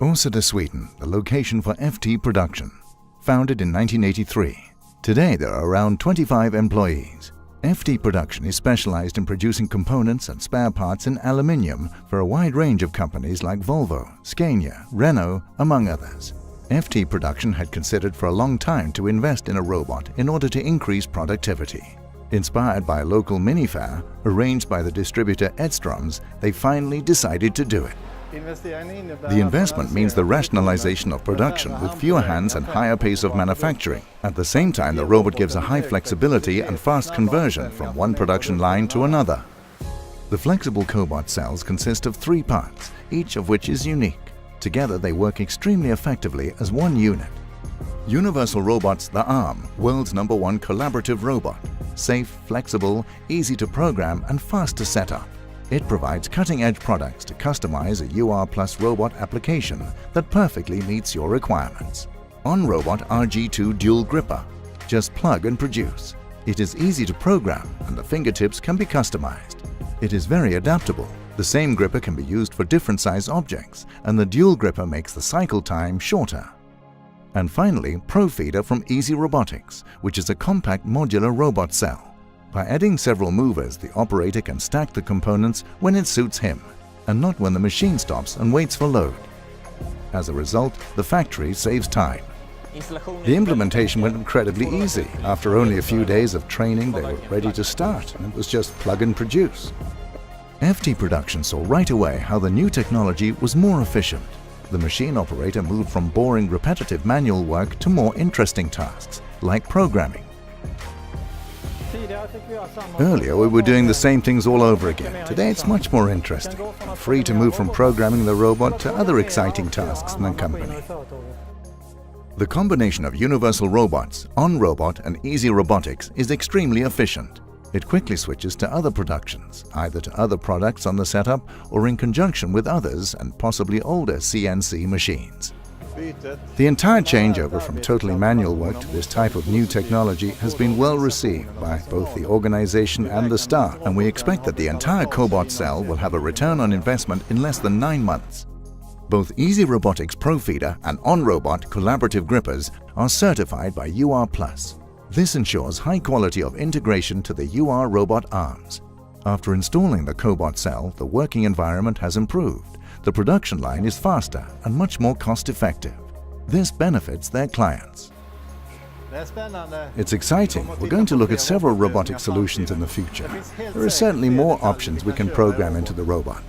Åseda, Sweden, the location for HTE Production. Founded in 1983. Today there are around 25 employees. HTE Production is specialized in producing components and spare parts in aluminium for a wide range of companies like Volvo, Scania, Renault, among others. HTE Production had considered for a long time to invest in a robot in order to increase productivity. Inspired by a local mini-fair arranged by the distributor Edströms, they finally decided to do it. The investment means the rationalization of production with fewer hands and higher pace of manufacturing. At the same time, the robot gives a high flexibility and fast conversion from one production line to another. The flexible cobot cells consist of 3 parts, each of which is unique. Together they work extremely effectively as one unit. Universal Robots, the ARM, world's #1 collaborative robot. Safe, flexible, easy to program and fast to set up. It provides cutting-edge products to customize a UR Plus robot application that perfectly meets your requirements. OnRobot RG2 Dual Gripper. Just plug and produce. It is easy to program and the fingertips can be customized. It is very adaptable. The same gripper can be used for different size objects and the dual gripper makes the cycle time shorter. And finally, ProFeeder from Easy Robotics, which is a compact modular robot cell. By adding several movers, the operator can stack the components when it suits him, and not when the machine stops and waits for load. As a result, the factory saves time. The implementation went incredibly easy. After only a few days of training, they were ready to start, and it was just plug and produce. HTE Production saw right away how the new technology was more efficient. The machine operator moved from boring, repetitive manual work to more interesting tasks, like programming. Earlier we were doing the same things all over again. Today it's much more interesting. I'm free to move from programming the robot to other exciting tasks in the company. The combination of Universal Robots, OnRobot and Easy Robotics is extremely efficient. It quickly switches to other productions, either to other products on the setup or in conjunction with others and possibly older CNC machines. The entire changeover from totally manual work to this type of new technology has been well received by both the organization and the staff, and we expect that the entire cobot cell will have a return on investment in less than 9 months. Both Easy Robotics ProFeeder and OnRobot collaborative grippers are certified by UR+. This ensures high quality of integration to the UR robot arms. After installing the cobot cell, the working environment has improved. The production line is faster and much more cost-effective. This benefits their clients. It's exciting. We're going to look at several robotic solutions in the future. There are certainly more options we can program into the robot.